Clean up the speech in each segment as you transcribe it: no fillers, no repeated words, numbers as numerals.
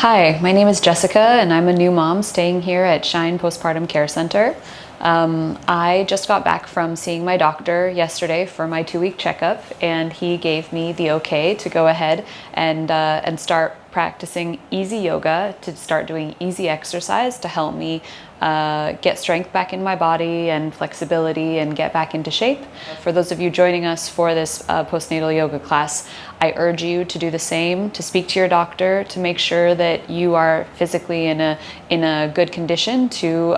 Hi, my name is Jessica and I'm a new mom staying here at Shine Postpartum Care Center. I just got back from seeing my doctor yesterday for my 2-week checkup, and he gave me the okay to go ahead and start practicing easy yoga, to start doing easy exercise to help me get strength back in my body and flexibility and get back into shape. For those of you joining us for this postnatal yoga class, I urge you to do the same, to speak to your doctor, to make sure that you are physically in a good condition to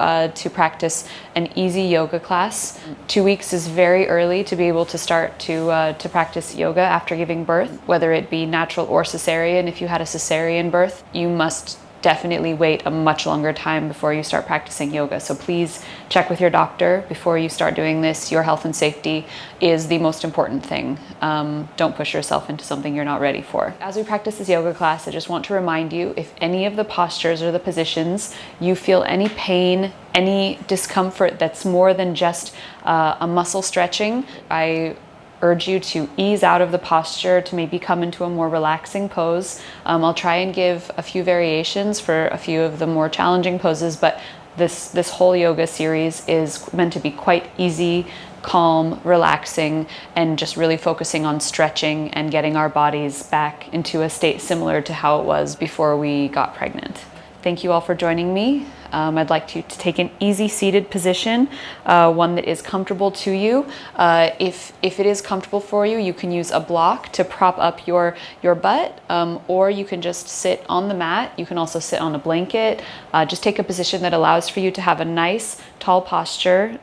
practice an easy yoga class. 2 weeks is very early to be able to start to practice yoga after giving birth, whether it be natural or cesarean. If you had a cesarean birth, you must definitely wait a much longer time before you start practicing yoga. So please check with your doctor before you start doing this. Your health and safety is the most important thing. Don't push yourself into something you're not ready for. As we practice this yoga class, I just want to remind you, if any of the postures or the positions you feel any pain, any discomfort that's more than just a muscle stretching, I urge you to ease out of the posture, to maybe come into a more relaxing pose. I'll try and give a few variations for a few of the more challenging poses, but this whole yoga series is meant to be quite easy, calm, relaxing, and just really focusing on stretching and getting our bodies back into a state similar to how it was before we got pregnant. Thank you all for joining me. I'd like you to take an easy seated position, one that is comfortable to you. If it is comfortable for you, you can use a block to prop up your butt, or you can just sit on the mat. You can also sit on a blanket. Just take a position that allows for you to have a nice tall posture,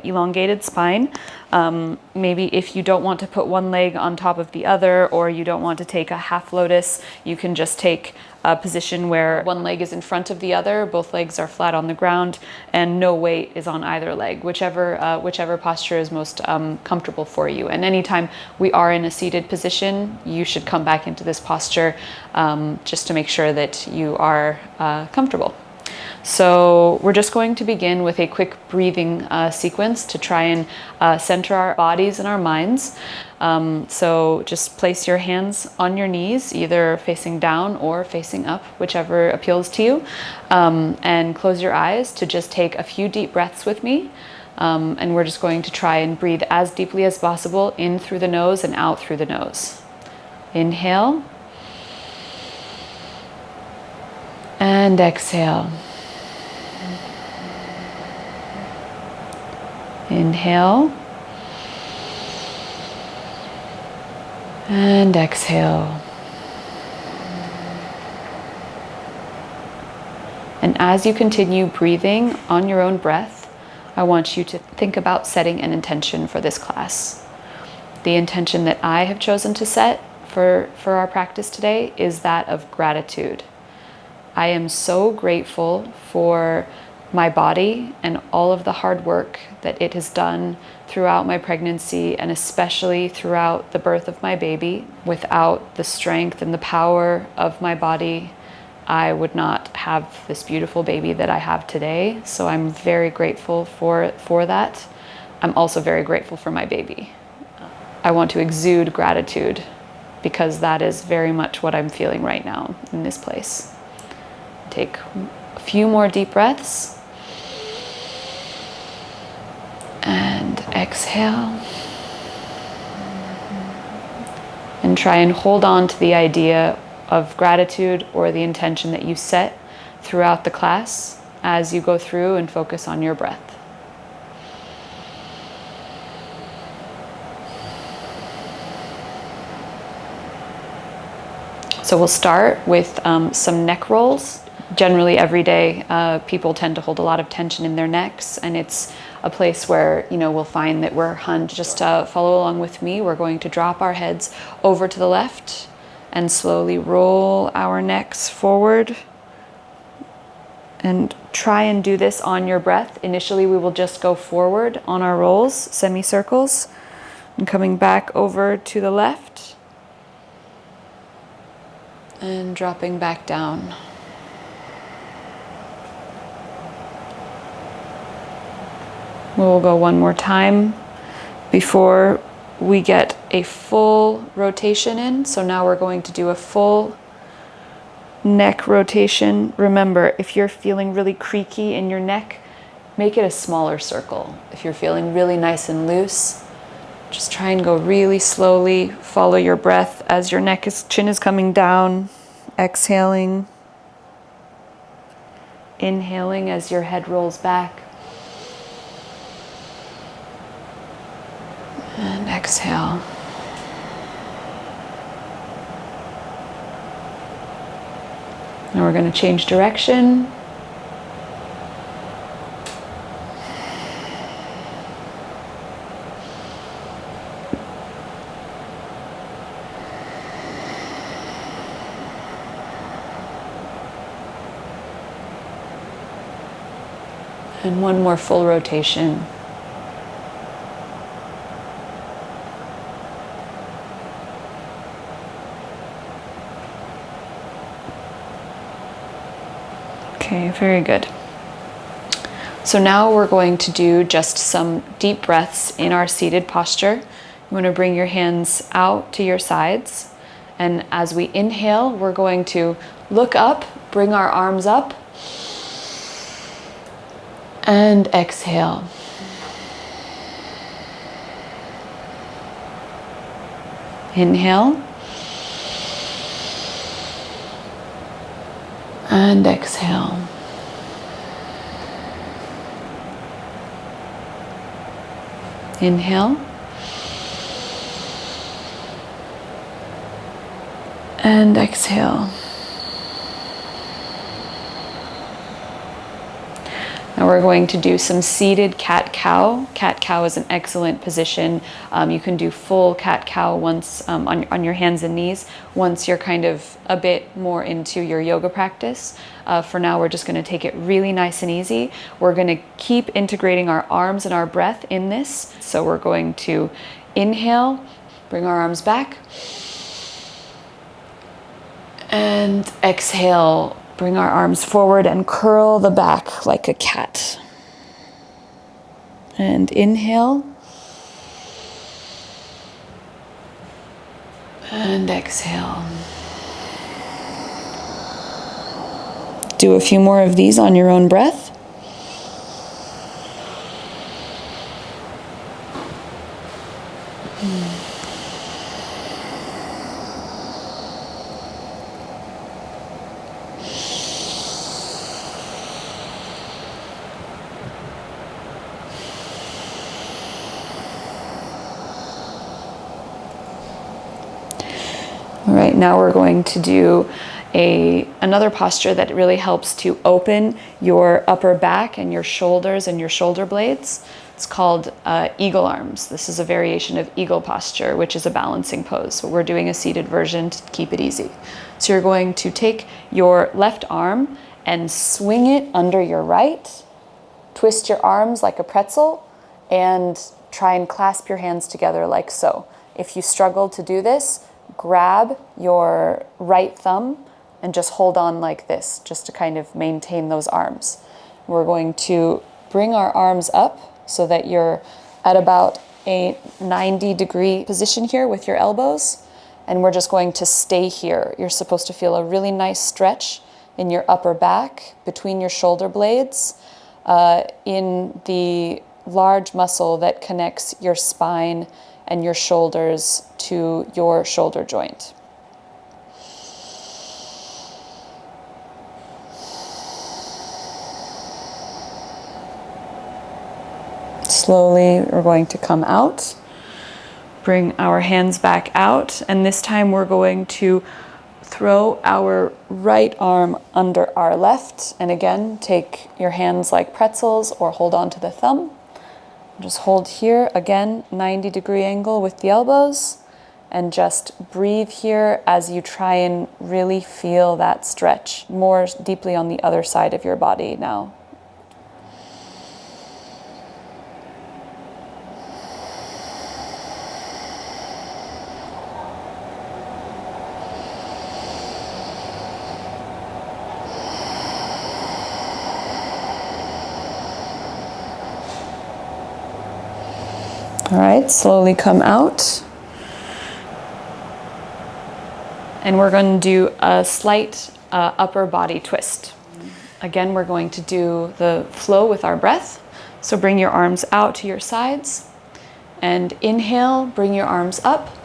elongated spine. Maybe if you don't want to put one leg on top of the other, or you don't want to take a half lotus, you can just take a position where one leg is in front of the other, both legs are flat on the ground, and no weight is on either leg, whichever posture is most comfortable for you. And anytime we are in a seated position, you should come back into this posture just to make sure that you are comfortable. So we're just going to begin with a quick breathing sequence to try and center our bodies and our minds. So just place your hands on your knees, either facing down or facing up, whichever appeals to you, and close your eyes to just take a few deep breaths with me. And we're just going to try and breathe as deeply as possible, in through the nose and out through the nose. Inhale and exhale. Inhale and exhale. And as you continue breathing on your own breath, I want you to think about setting an intention for this class. The intention that I have chosen to set for our practice today is that of gratitude. I am so grateful for my body and all of the hard work that it has done throughout my pregnancy, and especially throughout the birth of my baby. Without the strength and the power of my body, I would not have this beautiful baby that I have today. So I'm very grateful for that. I'm also very grateful for my baby. I want to exude gratitude because that is very much what I'm feeling right now in this place. Take a few more deep breaths. And exhale. And try and hold on to the idea of gratitude or the intention that you set throughout the class as you go through and focus on your breath. So we'll start with some neck rolls. Generally every day, people tend to hold a lot of tension in their necks, and it's a place where, we'll find that we're hunched. Just follow along with me. We're going to drop our heads over to the left and slowly roll our necks forward. And try and do this on your breath. Initially, we will just go forward on our rolls, semicircles, and coming back over to the left and dropping back down. We'll go one more time before we get a full rotation in. So now we're going to do a full neck rotation. Remember, if you're feeling really creaky in your neck, make it a smaller circle. If you're feeling really nice and loose, just try and go really slowly. Follow your breath as your chin is coming down. Exhaling. Inhaling as your head rolls back. And exhale. Now we're going to change direction. And one more full rotation. Okay, very good. So now we're going to do just some deep breaths in our seated posture. You want to bring your hands out to your sides. And as we inhale, we're going to look up, bring our arms up, and exhale. Inhale. And exhale. Inhale. And exhale. Now we're going to do some seated cat-cow. Cat-cow is an excellent position. You can do full cat-cow once on your hands and knees, once you're kind of a bit more into your yoga practice. For now, we're just going to take it really nice and easy. We're going to keep integrating our arms and our breath in this. So we're going to inhale, bring our arms back, and exhale. Bring our arms forward and curl the back like a cat. And inhale. And exhale. Do a few more of these on your own breath. All right, now we're going to do another posture that really helps to open your upper back and your shoulders and your shoulder blades. It's called eagle arms. This is a variation of eagle posture, which is a balancing pose. So we're doing a seated version to keep it easy. So you're going to take your left arm and swing it under your right. Twist your arms like a pretzel and try and clasp your hands together like so. If you struggle to do this, grab your right thumb and just hold on like this, just to kind of maintain those arms. We're going to bring our arms up so that you're at about a 90-degree position here with your elbows, and we're just going to stay here. You're supposed to feel a really nice stretch in your upper back, between your shoulder blades, in the large muscle that connects your spine and your shoulders to your shoulder joint. Slowly, we're going to come out, bring our hands back out, and this time we're going to throw our right arm under our left, and again, take your hands like pretzels or hold on to the thumb. Just hold here, again, 90-degree angle with the elbows, and just breathe here as you try and really feel that stretch more deeply on the other side of your body now. All right, slowly come out. And we're going to do a slight upper body twist. Again, we're going to do the flow with our breath. So bring your arms out to your sides and inhale, bring your arms up.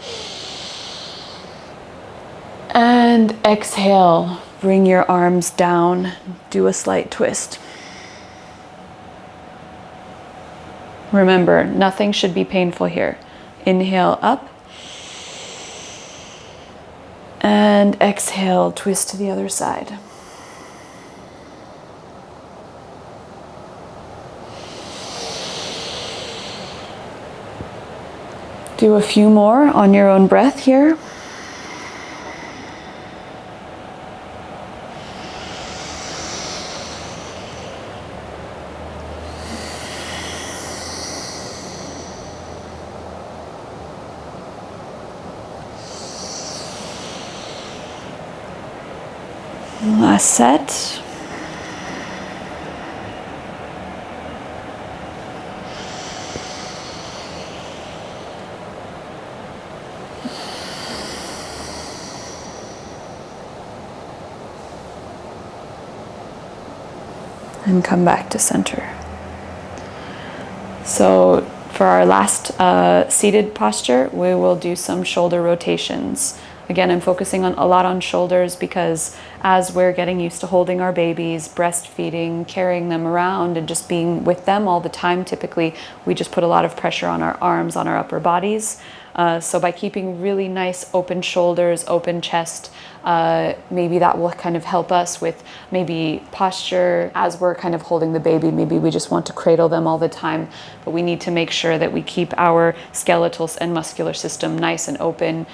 And exhale, bring your arms down, do a slight twist. Remember, nothing should be painful here. Inhale up. And exhale, twist to the other side. Do a few more on your own breath here. Last set. And come back to center. So for our last seated posture, we will do some shoulder rotations. Again, I'm focusing a lot on shoulders because as we're getting used to holding our babies, breastfeeding, carrying them around, and just being with them all the time, typically we just put a lot of pressure on our arms, on our upper bodies. So by keeping really nice open shoulders, open chest, maybe that will kind of help us with maybe posture as we're kind of holding the baby. Maybe we just want to cradle them all the time, but we need to make sure that we keep our skeletal and muscular system nice and open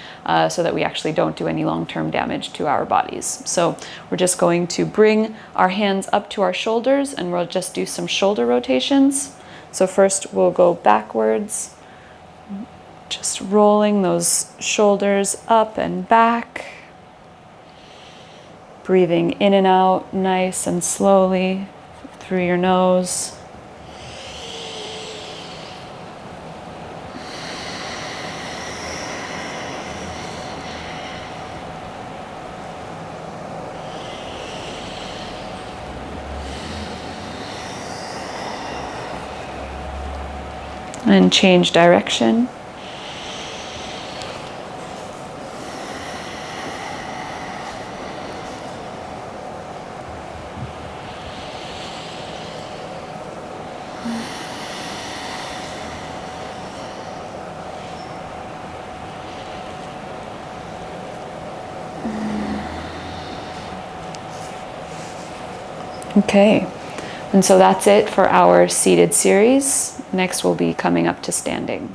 so that we actually don't do any long-term damage to our bodies. So we're just going to bring our hands up to our shoulders and we'll just do some shoulder rotations. So first we'll go backwards, just rolling those shoulders up and back. Breathing in and out nice and slowly through your nose. And change direction. Okay, and so that's it for our seated series. Next we'll be coming up to standing.